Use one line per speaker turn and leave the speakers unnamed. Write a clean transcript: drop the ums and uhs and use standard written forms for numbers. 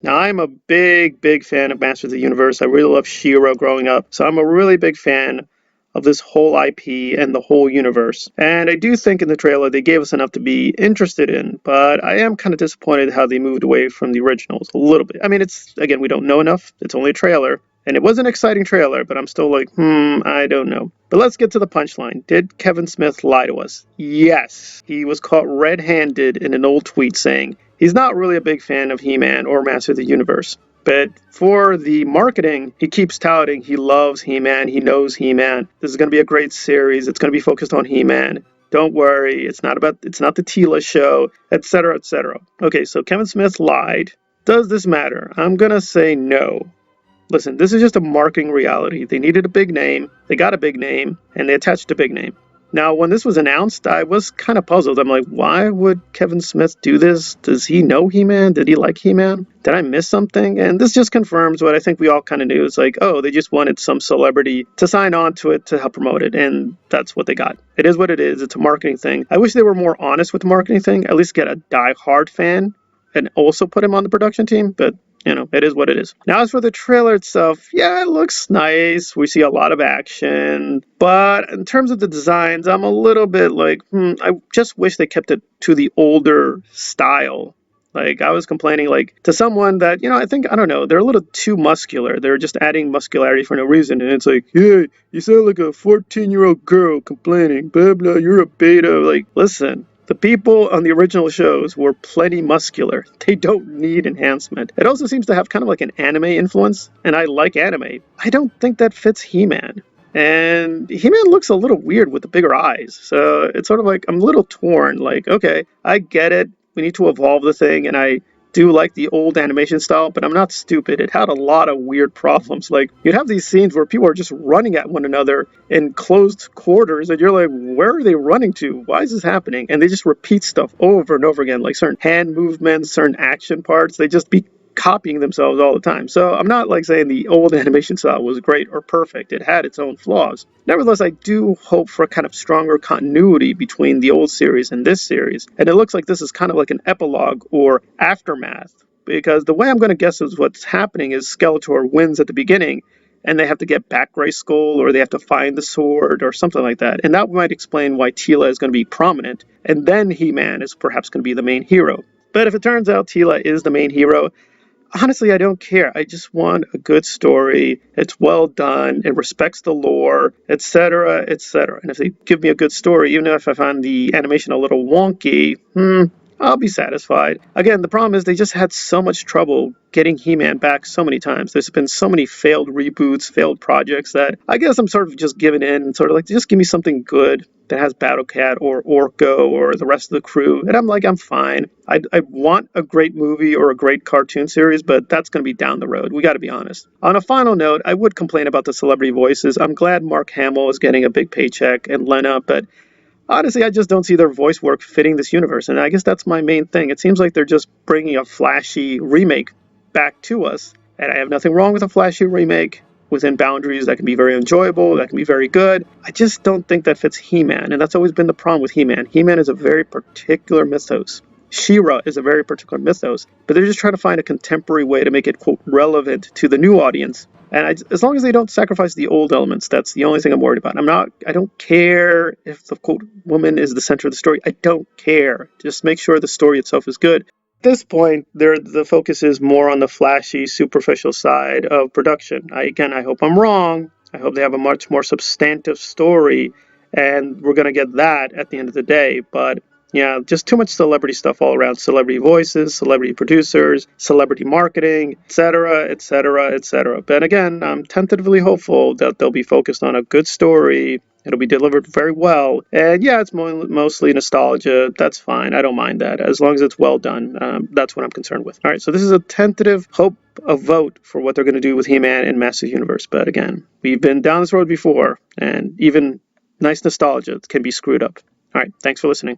Now, I'm a big fan of Masters of the Universe. I really loved She-Ra growing up, so I'm a really big fan of this whole IP and the whole universe. And I do think in the trailer they gave us enough to be interested in, but I am kind of disappointed how they moved away from the originals a little bit. I mean, it's, again, we don't know enough. It's only a trailer. And it was an exciting trailer, but I'm still like, I don't know. But let's get to the punchline. Did Kevin Smith lie to us? Yes. He was caught red-handed in an old tweet saying he's not really a big fan of He-Man or Master of the Universe. But for the marketing, he keeps touting he loves He-Man, he knows He-Man. This is going to be a great series. It's going to be focused on He-Man. Don't worry, it's not the Tila show, etc., etc. Okay, so Kevin Smith lied. Does this matter? I'm going to say no. Listen, this is just a marketing reality. They needed a big name, they got a big name, and they attached a big name. Now, when this was announced, I was kind of puzzled. I'm like, why would Kevin Smith do this? Does he know He-Man? Did he like He-Man? Did I miss something? And this just confirms what I think we all kind of knew. It's like, oh, they just wanted some celebrity to sign on to it to help promote it, and that's what they got. It is what it is. It's a marketing thing. I wish they were more honest with the marketing thing, at least get a die-hard fan and also put him on the production team, but it is what it is. Now, as for the trailer itself, yeah, it looks nice. We see a lot of action. But in terms of the designs, I'm a little bit like, I just wish they kept it to the older style. Like, I was complaining, like, to someone that, I don't know, they're a little too muscular. They're just adding muscularity for no reason. And it's like, hey, you sound like a 14-year-old girl complaining, blah, blah, you're a beta. Like, listen. The people on the original shows were plenty muscular. They don't need enhancement. It also seems to have kind of like an anime influence, and I like anime. I don't think that fits He-Man. And He-Man looks a little weird with the bigger eyes, so it's sort of like I'm a little torn. Like, okay, I get it. We need to evolve the thing, and I do like the old animation style, but I'm not stupid. It had a lot of weird problems. Like, you'd have these scenes where people are just running at one another in closed quarters, and you're like, where are they running to? Why is this happening? And they just repeat stuff over and over again, like certain hand movements, certain action parts. They just be copying themselves all the time. So I'm not like saying the old animation style was great or perfect. It had its own flaws. Nevertheless, I do hope for a kind of stronger continuity between the old series and this series. And it looks like this is kind of like an epilogue or aftermath. Because the way I'm going to guess is what's happening is Skeletor wins at the beginning and they have to get back Grayskull or they have to find the sword or something like that. And that might explain why Tila is going to be prominent. And then He-Man is perhaps going to be the main hero. But if it turns out Tila is the main hero, honestly, I don't care. I just want a good story. It's well done. It respects the lore, etc., etc. And if they give me a good story, even if I find the animation a little wonky, I'll be satisfied. Again, the problem is they just had so much trouble getting He-Man back so many times. There's been so many failed reboots, failed projects that I guess I'm sort of just giving in and sort of like, just give me something good that has Battle Cat or Orko or the rest of the crew. And I'm like, I'm fine. I want a great movie or a great cartoon series, but that's going to be down the road. We got to be honest. On a final note, I would complain about the celebrity voices. I'm glad Mark Hamill is getting a big paycheck and Lena, but honestly, I just don't see their voice work fitting this universe. And I guess that's my main thing. It seems like they're just bringing a flashy remake back to us. And I have nothing wrong with a flashy remake within boundaries that can be very enjoyable, that can be very good. I just don't think that fits He-Man, and that's always been the problem with He-Man. He-Man is a very particular mythos. She-Ra is a very particular mythos, but they're just trying to find a contemporary way to make it, quote, relevant to the new audience. And as long as they don't sacrifice the old elements, that's the only thing I'm worried about. I don't care if the, quote, woman is the center of the story. I don't care. Just make sure the story itself is good. At this point, the focus is more on the flashy, superficial side of production. I hope I'm wrong. I hope they have a much more substantive story, and we're going to get that at the end of the day. But yeah, just too much celebrity stuff all around. Celebrity voices, celebrity producers, celebrity marketing, etc., etc., etc. But again, I'm tentatively hopeful that they'll be focused on a good story. It'll be delivered very well. And yeah, it's mostly nostalgia. That's fine. I don't mind that. As long as it's well done, that's what I'm concerned with. All right, so this is a tentative hope, a vote for what they're going to do with He-Man and Masters Universe. But again, we've been down this road before, and even nice nostalgia can be screwed up. All right, thanks for listening.